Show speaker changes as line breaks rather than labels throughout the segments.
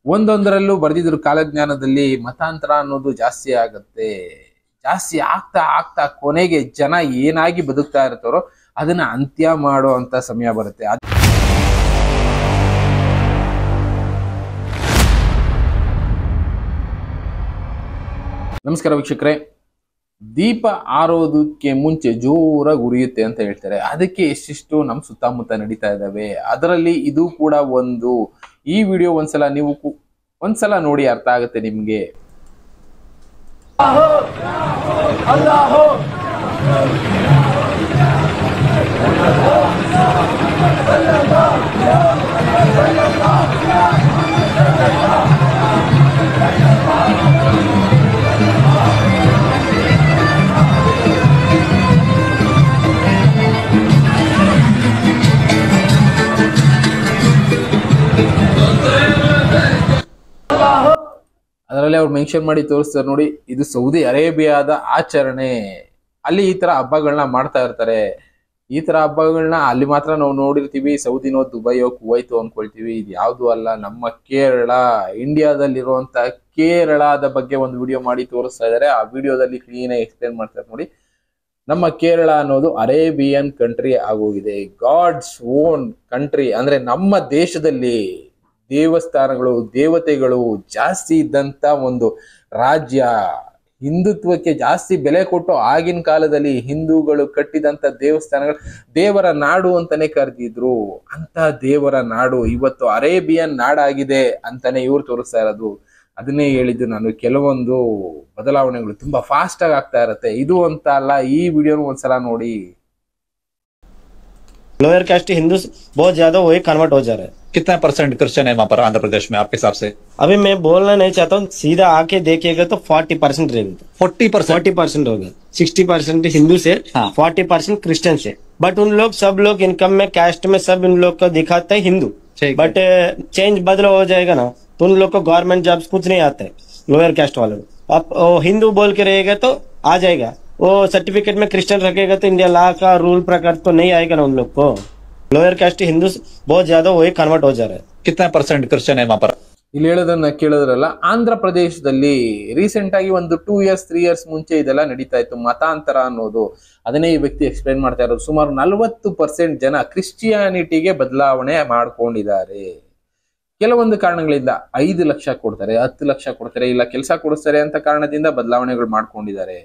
ಒಂದೊಂದರಲ್ಲೂ ಬರೆದಿದ್ರು ಕಾಲಜ್ಞಾನದಲ್ಲಿ ಮತಾಂತರ ಅನ್ನೋದು ಜಾಸ್ತಿ ಆಗತ್ತೆ. ಜಾಸ್ತಿ ಆಗ್ತಾ ಆಗ್ತಾ ಕೊನೆಗೆ ಜನ ಏನಾಗಿ ಬದುಕ್ತಾ ಇರ್ತಾರೋ ಅದನ್ನ ಅಂತ್ಯ ಮಾಡೋ ಅಂತ ಸಮಯ ಬರುತ್ತೆ. ನಮಸ್ಕಾರ ವೀಕ್ಷಕರೇ, ದೀಪ ಆರೋದಕ್ಕೆ ಮುಂಚೆ ಜೋರಾಗಿ ಉರಿಯುತ್ತೆ ಅಂತ ಹೇಳ್ತಾರೆ. ಅದಕ್ಕೆ ಎಷ್ಟಿಷ್ಟು ನಮ್ಮ ಸುತ್ತಮುತ್ತ ನಡೀತಾ ಇದ್ದಾವೆ. ಅದರಲ್ಲಿ ಇದು ಕೂಡ ಒಂದು. ಈ ವಿಡಿಯೋ ಒಂದ್ಸಲ ನೋಡಿ, ಅರ್ಥ ಆಗುತ್ತೆ ನಿಮ್ಗೆ. ಅದರಲ್ಲಿ ಅವ್ರು ಮೆನ್ಷನ್ ಮಾಡಿ ತೋರಿಸ್ತಾರೆ ನೋಡಿ, ಇದು ಸೌದಿ ಅರೇಬಿಯಾದ ಆಚರಣೆ. ಅಲ್ಲಿ ಈ ತರ ಹಬ್ಬಗಳನ್ನ ಮಾಡ್ತಾ ಇರ್ತಾರೆ. ಈ ತರ ಹಬ್ಬಗಳನ್ನ ಅಲ್ಲಿ ಮಾತ್ರ ನಾವು ನೋಡಿರ್ತೀವಿ. ಸೌದಿನೋ ದುಬೈಯೋ ಕುವೈತೋ ಅನ್ಕೊಳ್ತೀವಿ. ಇದು ಯಾವ್ದು ಅಲ್ಲ, ನಮ್ಮ ಕೇರಳ, ಇಂಡಿಯಾದಲ್ಲಿರುವಂತ ಕೇರಳದ ಬಗ್ಗೆ ಒಂದು ವಿಡಿಯೋ ಮಾಡಿ ತೋರಿಸ್ತಾ ಇದ್ದಾರೆ. ಆ ವಿಡಿಯೋದಲ್ಲಿ ಕ್ಲೀನ್ ಆಗಿ ಎಕ್ಸ್ಪ್ಲೇನ್ ಮಾಡ್ತಾರೆ ನೋಡಿ. ನಮ್ಮ ಕೇರಳ ಅನ್ನೋದು ಅರೇಬಿಯನ್ ಕಂಟ್ರಿ ಆಗೋಗಿದೆ. God's own country. ಅಂದ್ರೆ ನಮ್ಮ ದೇಶದಲ್ಲಿ ದೇವಸ್ಥಾನಗಳು, ದೇವತೆಗಳು ಜಾಸ್ತಿ ಇದ್ದಂತ ಒಂದು ರಾಜ್ಯ. ಹಿಂದುತ್ವಕ್ಕೆ ಜಾಸ್ತಿ ಬೆಲೆ ಕೊಟ್ಟು ಆಗಿನ ಕಾಲದಲ್ಲಿ ಹಿಂದೂಗಳು ಕಟ್ಟಿದಂತ ದೇವಸ್ಥಾನಗಳು ದೇವರ ನಾಡು ಅಂತಾನೆ ಕರೆದಿದ್ರು. ಅಂತ ದೇವರ ನಾಡು ಇವತ್ತು ಅರೇಬಿಯನ್ ನಾಡಾಗಿದೆ ಅಂತಾನೆ ಇವ್ರು ತೋರಿಸ್ತಾ ಇರೋದು. ಅದನ್ನೇ ಹೇಳಿದ್ದು ನಾನು, ಕೆಲವೊಂದು ಬದಲಾವಣೆಗಳು ತುಂಬಾ ಫಾಸ್ಟ್ ಆಗಿ ಆಗ್ತಾ ಇರತ್ತೆ. ಇದು ಅಂತ ಅಲ್ಲ, ಈ ವಿಡಿಯೋನು ಒಂದ್ಸಲ ನೋಡಿ.
लोअर कास्ट हिंदू बहुत ज्यादा वही कन्वर्ट हो जा रहा है।
कितना परसेंट क्रिश्चियन है वहाँ पर आंध्र प्रदेश में आपके हिसाब से?
अभी मैं बोलना नहीं चाहता हूँ, सीधा आके देखिएगा तो 40% रहेगा। 40% होगा। 60% हिंदू से, 40% क्रिश्चियन से। बट उन लोग सब लोग इनकम में, कास्ट में सब इन लोग को दिखाते है हिंदू। बट चेंज बदला हो जाएगा ना तो उन लोग को गवर्नमेंट जॉब्स कुछ नहीं आते है लोअर कास्ट वालों को। आप हिंदू बोल के रहेगा तो आ जाएगा, वो सर्टिफिकेट में क्रिश्चियन रखेगा तो इंडिया लॉ का रूल प्रकार तो नहीं आएगा ना उन लोग को। लोअर कास्ट हिंदू बहुत ज्यादा वही कन्वर्ट हो जा रहा है।
कितना परसेंट क्रिश्चियन है वहाँ पर?
ಇಲ್ಲಿ ಹೇಳೋದನ್ನ ಕೇಳಿದ್ರಲ್ಲ, ಆಂಧ್ರ ಪ್ರದೇಶದಲ್ಲಿ ರೀಸೆಂಟ್ ಆಗಿ ಒಂದು 2 years 3 years ಮುಂಚೆ ಇದೆಲ್ಲ ನಡೀತಾ ಇತ್ತು, ಮತಾಂತರ ಅನ್ನೋದು. ಅದನ್ನೇ ಈ ವ್ಯಕ್ತಿ ಎಕ್ಸ್ಪ್ಲೇನ್ ಮಾಡ್ತಾ ಇರೋದು. ಸುಮಾರು 40% ಜನ ಕ್ರಿಶ್ಚಿಯಾನಿಟಿಗೆ ಬದಲಾವಣೆ ಮಾಡ್ಕೊಂಡಿದ್ದಾರೆ. ಕೆಲವೊಂದು ಕಾರಣಗಳಿಂದ 5 ಲಕ್ಷ ಕೊಡ್ತಾರೆ, 10 ಲಕ್ಷ ಕೊಡ್ತಾರೆ, ಇಲ್ಲ ಕೆಲಸ ಕೊಡಿಸ್ತಾರೆ ಅಂತ ಕಾರಣದಿಂದ ಬದಲಾವಣೆಗಳು ಮಾಡ್ಕೊಂಡಿದ್ದಾರೆ.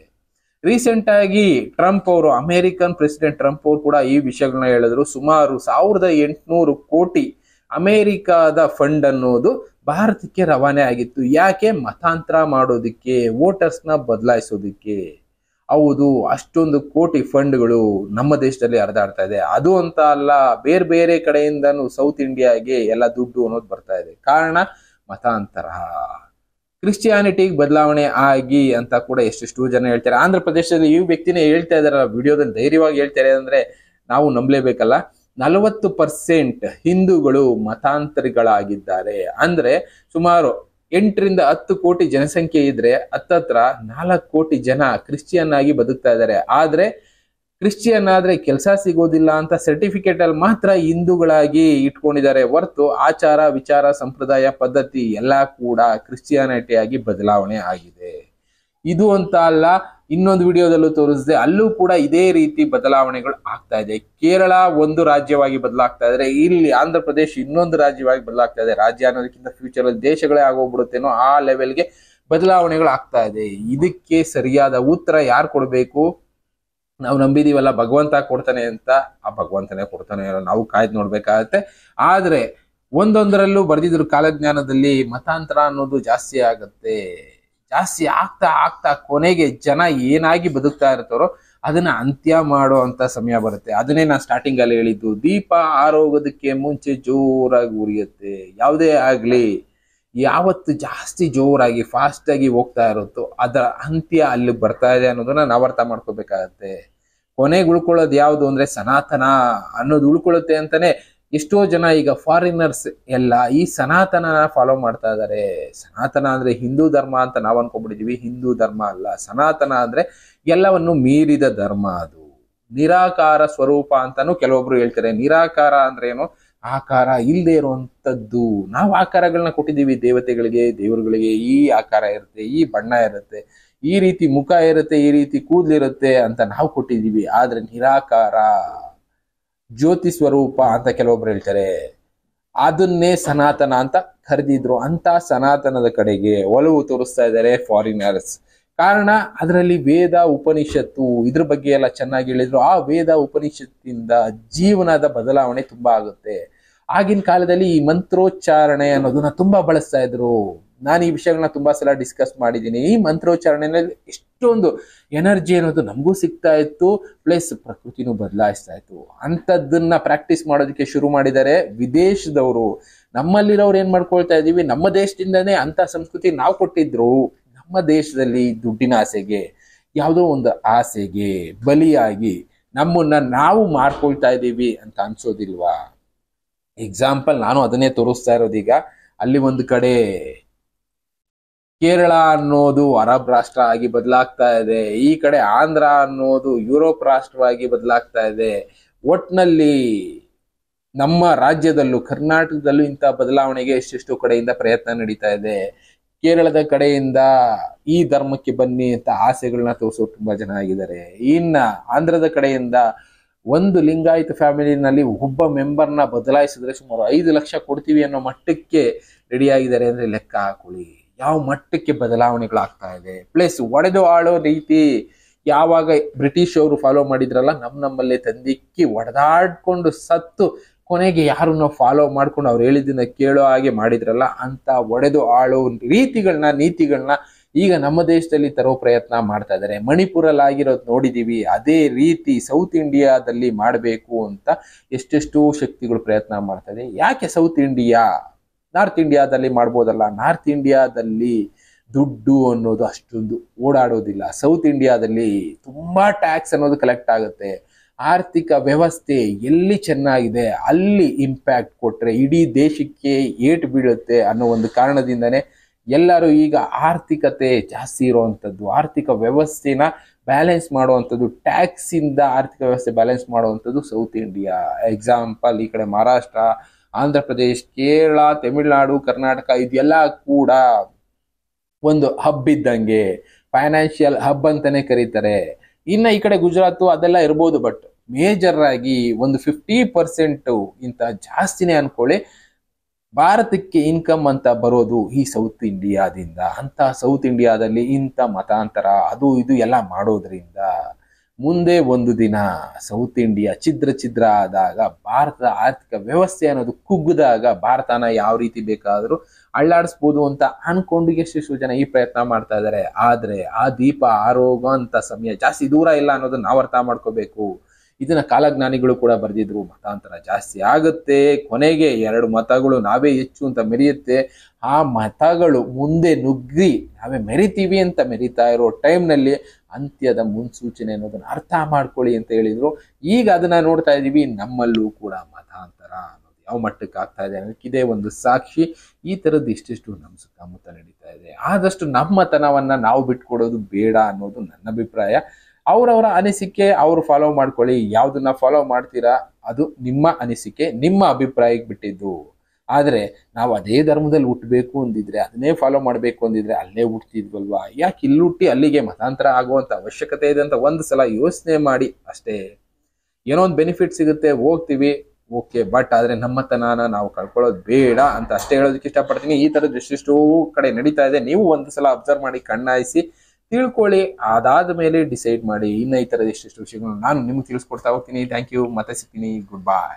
ರೀಸೆಂಟ್ ಆಗಿ ಟ್ರಂಪ್ ಅವರು, ಅಮೆರಿಕನ್ ಪ್ರೆಸಿಡೆಂಟ್ ಟ್ರಂಪ್ ಅವರು ಕೂಡ ಈ ವಿಷಯಗಳನ್ನ ಹೇಳಿದ್ರು. ಸುಮಾರು 1800 ಕೋಟಿ ಅಮೆರಿಕಾದ ಫಂಡ್ ಅನ್ನೋದು ಭಾರತಕ್ಕೆ ರವಾನೆ ಆಗಿತ್ತು. ಯಾಕೆ? ಮತಾಂತರ ಮಾಡೋದಿಕ್ಕೆ, ವೋಟರ್ಸ್ ನ ಬದಲಾಯಿಸೋದಿಕ್ಕೆ. ಹೌದು, ಅಷ್ಟೊಂದು ಕೋಟಿ ಫಂಡ್ಗಳು ನಮ್ಮ ದೇಶದಲ್ಲಿ ಹರಿದಾಡ್ತಾ ಇದೆ. ಅದು ಅಂತ ಅಲ್ಲ, ಬೇರೆ ಬೇರೆ ಕಡೆಯಿಂದನೂ ಸೌತ್ ಇಂಡಿಯಾಗೆ ಎಲ್ಲ ದುಡ್ಡು ಅನ್ನೋದು ಬರ್ತಾ ಇದೆ. ಕಾರಣ ಮತಾಂತರ, ಕ್ರಿಶ್ಚಿಯಾನಿಟಿಗೆ ಬದಲಾವಣೆ ಆಗಿ ಅಂತ ಕೂಡ ಎಷ್ಟೆಷ್ಟು ಜನ ಹೇಳ್ತಾರೆ. ಆಂಧ್ರ ಪ್ರದೇಶದಲ್ಲಿ ಈ ವ್ಯಕ್ತಿನೇ ಹೇಳ್ತಾ ಇದಾರೆ, ವಿಡಿಯೋದಲ್ಲಿ ಧೈರ್ಯವಾಗಿ ಹೇಳ್ತಾರೆ ಅಂದ್ರೆ ನಾವು ನಂಬಲೇಬೇಕಲ್ಲ. 40% ಹಿಂದೂಗಳು ಮತಾಂತರಿಗಳಾಗಿದ್ದಾರೆ. ಅಂದ್ರೆ ಸುಮಾರು 8 ರಿಂದ 10 ಕೋಟಿ ಜನಸಂಖ್ಯೆ ಇದ್ರೆ ಹತ್ತತ್ರ 4 ಕೋಟಿ ಜನ ಕ್ರಿಶ್ಚಿಯನ್ ಆಗಿ ಬದುಕ್ತಾ ಇದ್ದಾರೆ. ಆದ್ರೆ ಕ್ರಿಶ್ಚಿಯನ್ ಆದ್ರೆ ಕೆಲಸ ಸಿಗೋದಿಲ್ಲ ಅಂತ ಸರ್ಟಿಫಿಕೇಟ್ ಅಲ್ಲಿ ಮಾತ್ರ ಹಿಂದೂಗಳಾಗಿ ಇಟ್ಕೊಂಡಿದ್ದಾರೆ ಹೊರತು ಆಚಾರ ವಿಚಾರ ಸಂಪ್ರದಾಯ ಪದ್ಧತಿ ಎಲ್ಲಾ ಕೂಡ ಕ್ರಿಶ್ಚಿಯಾನಿಟಿ ಆಗಿ ಬದಲಾವಣೆ ಆಗಿದೆ. ಇದು ಅಂತ ಅಲ್ಲ, ಇನ್ನೊಂದು ವಿಡಿಯೋದಲ್ಲೂ ತೋರಿಸಿದೆ, ಅಲ್ಲೂ ಕೂಡ ಇದೇ ರೀತಿ ಬದಲಾವಣೆಗಳು ಆಗ್ತಾ ಇದೆ. ಕೇರಳ ಒಂದು ರಾಜ್ಯವಾಗಿ ಬದಲಾಗ್ತಾ ಇದ್ರೆ, ಇಲ್ಲಿ ಆಂಧ್ರ ಪ್ರದೇಶ ಇನ್ನೊಂದು ರಾಜ್ಯವಾಗಿ ಬದಲಾಗ್ತಾ ಇದೆ. ರಾಜ್ಯ ಅನ್ನೋದಕ್ಕಿಂತ ಫ್ಯೂಚರ್ ಅಲ್ಲಿ ದೇಶಗಳೇ ಆಗೋಗ್ಬಿಡುತ್ತೇನೋ ಆ ಲೆವೆಲ್ಗೆ ಬದಲಾವಣೆಗಳು ಆಗ್ತಾ ಇದೆ. ಇದಕ್ಕೆ ಸರಿಯಾದ ಉತ್ತರ ಯಾರು ಕೊಡ್ಬೇಕು? ನಾವು ನಂಬಿದೀವಲ್ಲ ಭಗವಂತ ಕೊಡ್ತಾನೆ ಅಂತ, ಆ ಭಗವಂತನೇ ಕೊಡ್ತಾನೆ, ನಾವು ಕಾಯ್ದು ನೋಡ್ಬೇಕಾಗತ್ತೆ. ಆದ್ರೆ ಒಂದೊಂದರಲ್ಲೂ ಬರೆದಿದ್ರು ಕಾಲಜ್ಞಾನದಲ್ಲಿ ಮತಾಂತರ ಅನ್ನೋದು ಜಾಸ್ತಿ ಆಗತ್ತೆ. ಜಾಸ್ತಿ ಆಗ್ತಾ ಆಗ್ತಾ ಕೊನೆಗೆ ಜನ ಏನಾಗಿ ಬದುಕ್ತಾ ಇರ್ತಾರೋ ಅದನ್ನ ಅಂತ್ಯ ಮಾಡೋ ಅಂತ ಸಮಯ ಬರುತ್ತೆ. ಅದನ್ನೇ ನಾನು ಸ್ಟಾರ್ಟಿಂಗ್ ಅಲ್ಲಿ ಹೇಳಿದ್ದು, ದೀಪ ಆರೋಗೋದಕ್ಕೆ ಮುಂಚೆ ಜೋರಾಗಿ ಉರಿಯುತ್ತೆ. ಯಾವುದೇ ಆಗ್ಲಿ, ಯಾವತ್ತು ಜಾಸ್ತಿ ಜೋರಾಗಿ ಫಾಸ್ಟ್ ಆಗಿ ಹೋಗ್ತಾ ಇರುತ್ತೋ ಅದರ ಅಂತ್ಯ ಅಲ್ಲಿ ಬರ್ತಾ ಇದೆ ಅನ್ನೋದನ್ನ ನಾವು ಅರ್ಥ ಮಾಡ್ಕೋಬೇಕಾಗತ್ತೆ. ಕೊನೆಗೆ ಉಳ್ಕೊಳ್ಳೋದು ಯಾವುದು ಅಂದ್ರೆ ಸನಾತನ ಅನ್ನೋದು ಉಳ್ಕೊಳ್ಳುತ್ತೆ ಅಂತಾನೆ ಎಷ್ಟೋ ಜನ ಈಗ ಫಾರಿನರ್ಸ್ ಎಲ್ಲ ಈ ಸನಾತನ ಫಾಲೋ ಮಾಡ್ತಾ ಇದ್ದಾರೆ. ಸನಾತನ ಅಂದ್ರೆ ಹಿಂದೂ ಧರ್ಮ ಅಂತ ನಾವು ಅನ್ಕೊಂಡ್ಬಿಟ್ಟಿದೀವಿ. ಹಿಂದೂ ಧರ್ಮ ಅಲ್ಲ, ಸನಾತನ ಅಂದ್ರೆ ಎಲ್ಲವನ್ನು ಮೀರಿದ ಧರ್ಮ. ಅದು ನಿರಾಕಾರ ಸ್ವರೂಪ ಅಂತಾನು ಕೆಲವೊಬ್ರು ಹೇಳ್ತಾರೆ. ನಿರಾಕಾರ ಅಂದ್ರೆ ಏನು? ಆಕಾರ ಇಲ್ಲದೆ ಇರುವಂತದ್ದು. ನಾವು ಆಕಾರಗಳನ್ನ ಕೊಟ್ಟಿದ್ದೀವಿ ದೇವತೆಗಳಿಗೆ, ದೇವರುಗಳಿಗೆ. ಈ ಆಕಾರ ಇರುತ್ತೆ, ಈ ಬಣ್ಣ ಇರುತ್ತೆ, ಈ ರೀತಿ ಮುಖ ಇರುತ್ತೆ, ಈ ರೀತಿ ಕೂದಲಿರುತ್ತೆ ಅಂತ ನಾವು ಕೊಟ್ಟಿದ್ದೀವಿ. ಆದ್ರೆ ನಿರಾಕಾರ ಜ್ಯೋತಿ ಸ್ವರೂಪ ಅಂತ ಕೆಲವೊಬ್ರು ಹೇಳ್ತಾರೆ, ಅದನ್ನೇ ಸನಾತನ ಅಂತ ಕರೆದಿದ್ರು. ಅಂತ ಸನಾತನದ ಕಡೆಗೆ ಒಲವು ತೋರಿಸ್ತಾ ಇದ್ದಾರೆ ಫಾರಿನರ್ಸ್. ಕಾರಣ ಅದರಲ್ಲಿ ವೇದ ಉಪನಿಷತ್ತು ಇದ್ರ ಬಗ್ಗೆ ಎಲ್ಲ ಚೆನ್ನಾಗಿ ಹೇಳಿದ್ರು. ಆ ವೇದ ಉಪನಿಷತ್ತಿಂದ ಜೀವನದ ಬದಲಾವಣೆ ತುಂಬಾ ಆಗುತ್ತೆ. ಆಗಿನ ಕಾಲದಲ್ಲಿ ಈ ಮಂತ್ರೋಚ್ಚಾರಣೆ ಅನ್ನೋದನ್ನ ತುಂಬಾ ಬಳಸ್ತಾ ಇದ್ರು. ನಾನು ಈ ವಿಷಯಗಳನ್ನ ತುಂಬಾ ಸಲ ಡಿಸ್ಕಸ್ ಮಾಡಿದ್ದೀನಿ. ಈ ಮಂತ್ರೋಚ್ಚಾರಣೆಯಲ್ಲಿ ಎಷ್ಟೊಂದು ಎನರ್ಜಿ ಅನ್ನೋದು ನಮಗೂ ಸಿಗ್ತಾ ಇತ್ತು, ಪ್ಲಸ್ ಪ್ರಕೃತಿನೂ ಬದಲಾಯಿಸ್ತಾ ಇತ್ತು. ಅಂಥದ್ದನ್ನ ಪ್ರಾಕ್ಟೀಸ್ ಮಾಡೋದಕ್ಕೆ ಶುರು ಮಾಡಿದ್ದಾರೆ ವಿದೇಶದವರು. ನಮ್ಮಲ್ಲಿರೋರು ಏನ್ ಮಾಡ್ಕೊಳ್ತಾ ಇದೀವಿ, ನಮ್ಮ ದೇಶದಿಂದನೇ ಅಂತ ಸಂಸ್ಕೃತಿ ನಾವು ಕೊಟ್ಟಿದ್ರು. ನಮ್ಮ ದೇಶದಲ್ಲಿ ದುಡ್ಡಿನ ಆಸೆಗೆ, ಯಾವುದೋ ಒಂದು ಆಸೆಗೆ ಬಲಿಯಾಗಿ ನಮ್ಮನ್ನ ನಾವು ಮಾಡ್ಕೊಳ್ತಾ ಇದ್ದೀವಿ ಅಂತ ಅನ್ಸೋದಿಲ್ವಾ? ಎಕ್ಸಾಂಪಲ್ ನಾನು ಅದನ್ನೇ ತೋರಿಸ್ತಾ ಇರೋದೀಗ. ಅಲ್ಲಿ ಒಂದು ಕಡೆ ಕೇರಳ ಅನ್ನೋದು ಅರಬ್ ರಾಷ್ಟ್ರ ಆಗಿ ಬದಲಾಗ್ತಾ ಇದೆ, ಈ ಕಡೆ ಆಂಧ್ರ ಅನ್ನೋದು ಯುರೋಪ್ ರಾಷ್ಟ್ರವಾಗಿ ಬದಲಾಗ್ತಾ ಇದೆ. ಒಟ್ನಲ್ಲಿ ನಮ್ಮ ರಾಜ್ಯದಲ್ಲೂ ಕರ್ನಾಟಕದಲ್ಲೂ ಇಂಥ ಬದಲಾವಣೆಗೆ ಎಷ್ಟೆಷ್ಟು ಕಡೆಯಿಂದ ಪ್ರಯತ್ನ ನಡೀತಾ ಇದೆ. ಕೇರಳದ ಕಡೆಯಿಂದ ಈ ಧರ್ಮಕ್ಕೆ ಬನ್ನಿ ಅಂತ ಆಸೆಗಳನ್ನ ತೋರಿಸೋ ತುಂಬಾ ಜನ ಆಗಿದ್ದಾರೆ. ಇನ್ನ ಆಂಧ್ರದ ಕಡೆಯಿಂದ ಒಂದು ಲಿಂಗಾಯತ ಫ್ಯಾಮಿಲಿನಲ್ಲಿ ಒಬ್ಬ ಮೆಂಬರ್ನ ಬದಲಾಯಿಸಿದ್ರೆ ಸುಮಾರು 5 ಲಕ್ಷ ಕೊಡ್ತೀವಿ ಅನ್ನೋ ಮಟ್ಟಕ್ಕೆ ರೆಡಿ ಆಗಿದ್ದಾರೆ. ಅಂದ್ರೆ ಲೆಕ್ಕ ಹಾಕೊಳ್ಳಿ ಯಾವ ಮಟ್ಟಕ್ಕೆ ಬದಲಾವಣೆಗಳಾಗ್ತಾ ಇದೆ. ಪ್ಲಸ್ ಒಡೆದು ಆಳೋ ರೀತಿ ಯಾವಾಗ ಬ್ರಿಟಿಷ್ ಅವರು ಫಾಲೋ ಮಾಡಿದ್ರಲ್ಲ, ನಮ್ಮಲ್ಲೇ ತಂದಿಕ್ಕಿ ಒಡೆದಾಡ್ಕೊಂಡು ಸತ್ತು ಕೊನೆಗೆ ಯಾರನ್ನ ಫಾಲೋ ಮಾಡ್ಕೊಂಡು ಅವ್ರು ಹೇಳಿದ್ದನ್ನ ಕೇಳೋ ಹಾಗೆ ಮಾಡಿದ್ರಲ್ಲ, ಅಂತ ಒಡೆದು ಆಳೋ ರೀತಿಗಳನ್ನ, ನೀತಿಗಳನ್ನ ಈಗ ನಮ್ಮ ದೇಶದಲ್ಲಿ ತರೋ ಪ್ರಯತ್ನ ಮಾಡ್ತಾ ಇದ್ದಾರೆ. ಮಣಿಪುರಲ್ಲಿ ಆಗಿರೋದು ನೋಡಿದೀವಿ. ಅದೇ ರೀತಿ ಸೌತ್ ಇಂಡಿಯಾದಲ್ಲಿ ಮಾಡಬೇಕು ಅಂತ ಎಷ್ಟೆಷ್ಟೋ ಶಕ್ತಿಗಳು ಪ್ರಯತ್ನ ಮಾಡ್ತಾ ಇದೆ. ಯಾಕೆ ಸೌತ್ ಇಂಡಿಯಾ? ನಾರ್ತ್ ಇಂಡಿಯಾದಲ್ಲಿ ಮಾಡ್ಬೋದಲ್ಲ. ನಾರ್ತ್ ಇಂಡಿಯಾದಲ್ಲಿ ದುಡ್ಡು ಅನ್ನೋದು ಅಷ್ಟೊಂದು ಓಡಾಡೋದಿಲ್ಲ. ಸೌತ್ ಇಂಡಿಯಾದಲ್ಲಿ ತುಂಬಾ ಟ್ಯಾಕ್ಸ್ ಅನ್ನೋದು ಕಲೆಕ್ಟ್ ಆಗುತ್ತೆ. ಆರ್ಥಿಕ ವ್ಯವಸ್ಥೆ ಎಲ್ಲಿ ಚೆನ್ನಾಗಿದೆ ಅಲ್ಲಿ ಇಂಪ್ಯಾಕ್ಟ್ ಕೊಟ್ರೆ ಇಡೀ ದೇಶಕ್ಕೆ ಏಟು ಬೀಳುತ್ತೆ ಅನ್ನೋ ಒಂದು ಕಾರಣದಿಂದನೇ ಎಲ್ಲರೂ ಈಗ ಆರ್ಥಿಕತೆ ಜಾಸ್ತಿ ಇರುವಂಥದ್ದು, ಆರ್ಥಿಕ ವ್ಯವಸ್ಥೆನ ಬ್ಯಾಲೆನ್ಸ್ ಮಾಡುವಂಥದ್ದು, ಟ್ಯಾಕ್ಸ್ ಇಂದ ಆರ್ಥಿಕ ವ್ಯವಸ್ಥೆ ಬ್ಯಾಲೆನ್ಸ್ ಮಾಡುವಂಥದ್ದು ಸೌತ್ ಇಂಡಿಯಾ. ಎಕ್ಸಾಂಪಲ್ ಈ ಕಡೆ ಮಹಾರಾಷ್ಟ್ರ, ಆಂಧ್ರ ಪ್ರದೇಶ್, ಕೇರಳ, ತಮಿಳುನಾಡು, ಕರ್ನಾಟಕ ಇದೆಲ್ಲ ಕೂಡ ಒಂದು ಹಬ್ ಇದ್ದಂಗೆ, ಫೈನಾನ್ಷಿಯಲ್ ಹಬ್ ಅಂತಾನೆ ಕರೀತಾರೆ. ಇನ್ನ ಈ ಕಡೆ ಗುಜರಾತ್ ಅದೆಲ್ಲ ಇರ್ಬೋದು, ಬಟ್ ಮೇಜರ್ ಆಗಿ ಒಂದು 50% ಇಂತ ಜಾಸ್ತಿನೇ ಅನ್ಕೊಳ್ಳಿ ಭಾರತಕ್ಕೆ ಇನ್ಕಮ್ ಅಂತ ಬರೋದು ಈ ಸೌತ್ ಇಂಡಿಯಾದಿಂದ. ಅಂತ ಸೌತ್ ಇಂಡಿಯಾದಲ್ಲಿ ಇಂಥ ಮತಾಂತರ ಅದು ಇದು ಎಲ್ಲ ಮಾಡೋದ್ರಿಂದ ಮುಂದೆ ಒಂದು ದಿನ ಸೌತ್ ಇಂಡಿಯಾ ಛಿದ್ರ ಆದಾಗ, ಭಾರತದ ಆರ್ಥಿಕ ವ್ಯವಸ್ಥೆ ಅನ್ನೋದು ಕುಗ್ಗಿದಾಗ ಭಾರತನ ಯಾವ ರೀತಿ ಬೇಕಾದರೂ ಅಳ್ಳಾಡಿಸ್ಬೋದು ಅಂತ ಅನ್ಕೊಂಡು ಎಷ್ಟೆಷ್ಟು ಜನ ಈ ಪ್ರಯತ್ನ ಮಾಡ್ತಾ ಇದ್ದಾರೆ. ಆದ್ರೆ ಆ ದೀಪ ಆರೋಗುವಂತ ಸಮಯ ಜಾಸ್ತಿ ದೂರ ಇಲ್ಲ ಅನ್ನೋದನ್ನ ನಾವು ಅರ್ಥ ಮಾಡ್ಕೋಬೇಕು. ಇದನ್ನ ಕಾಲಜ್ಞಾನಿಗಳು ಕೂಡ ಬರೆದಿದ್ರು. ಮತಾಂತರ ಜಾಸ್ತಿ ಆಗುತ್ತೆ, ಕೊನೆಗೆ 2 ಮತಗಳು ನಾವೇ ಹೆಚ್ಚು ಅಂತ ಮೆರೆಯುತ್ತೆ. ಆ ಮತಗಳು ಮುಂದೆ ನುಗ್ಗಿ ನಾವೇ ಮೆರಿತೀವಿ ಅಂತ ಮೆರಿತಾ ಇರೋ ಟೈಮ್ನಲ್ಲಿ ಅಂತ್ಯದ ಮುನ್ಸೂಚನೆ ಅನ್ನೋದನ್ನ ಅರ್ಥ ಮಾಡ್ಕೊಳ್ಳಿ ಅಂತ ಹೇಳಿದ್ರು. ಈಗ ಅದನ್ನ ನೋಡ್ತಾ ಇದೀವಿ. ನಮ್ಮಲ್ಲೂ ಕೂಡ ಮತಾಂತರ ಅನ್ನೋದು ಯಾವ ಮಟ್ಟಕ್ಕೆ ಆಗ್ತಾ ಇದೆ ಅನ್ನೋದಕ್ಕೆ ಇದೇ ಒಂದು ಸಾಕ್ಷಿ. ಈ ತರದ್ದು ಇಷ್ಟಿಷ್ಟು ನಮ್ಮ ಸುತ್ತಮುತ್ತ ನಡೀತಾ ಇದೆ. ಆದಷ್ಟು ನಮ್ಮತನವನ್ನ ನಾವು ಬಿಟ್ಕೊಡೋದು ಬೇಡ ಅನ್ನೋದು ನನ್ನ ಅಭಿಪ್ರಾಯ. ಅವರವರ ಅನಿಸಿಕೆ ಅವರು ಫಾಲೋ ಮಾಡ್ಕೊಳ್ಳಿ. ಯಾವ್ದನ್ನ ಫಾಲೋ ಮಾಡ್ತೀರಾ ಅದು ನಿಮ್ಮ ಅನಿಸಿಕೆ, ನಿಮ್ಮ ಅಭಿಪ್ರಾಯಕ್ಕೆ ಬಿಟ್ಟಿದ್ದು. ಆದ್ರೆ ನಾವು ಅದೇ ಧರ್ಮದಲ್ಲಿ ಹುಟ್ಟಬೇಕು ಅಂದಿದ್ರೆ, ಅದನ್ನೇ ಫಾಲೋ ಮಾಡ್ಬೇಕು ಅಂದಿದ್ರೆ ಅಲ್ಲೇ ಹುಟ್ತಿದ್ವಲ್ವಾ? ಯಾಕೆ ಇಲ್ಲಿ ಹುಟ್ಟಿ ಅಲ್ಲಿಗೆ ಮತಾಂತರ ಆಗುವಂತ ಅವಶ್ಯಕತೆ ಇದೆ ಅಂತ ಒಂದು ಸಲ ಯೋಚನೆ ಮಾಡಿ ಅಷ್ಟೇ. ಏನೋ ಒಂದು ಬೆನಿಫಿಟ್ ಸಿಗುತ್ತೆ, ಹೋಗ್ತೀವಿ, ಓಕೆ, ಬಟ್ ಆದ್ರೆ ನಮ್ಮತನನ ನಾವು ಕಳ್ಕೊಳ್ಳೋದು ಬೇಡ ಅಂತ ಅಷ್ಟೇ ಹೇಳೋದಕ್ಕೆ ಇಷ್ಟಪಡ್ತೀನಿ. ಈ ತರದ್ದು ಎಷ್ಟೆಷ್ಟೋ ಕಡೆ ನಡೀತಾ ಇದೆ. ನೀವು ಒಂದು ಸಲ ಅಬ್ಸರ್ವ್ ಮಾಡಿ, ಕಣ್ಣಾಯಿಸಿ ತಿಳ್ಕೊಳ್ಳಿ. ಅದಾದ ಮೇಲೆ ಡಿಸೈಡ್ ಮಾಡಿ. ಇನ್ನ ಈ ತರದ ಎಷ್ಟೆಷ್ಟು ವಿಷಯಗಳು ನಾನು ನಿಮ್ಗೆ ತಿಳಿಸ್ಕೊಡ್ತಾ ಹೋಗ್ತೀನಿ. Thank you. ಮತ್ತೆ ಸಿಗ್ತೀನಿ. Good bye.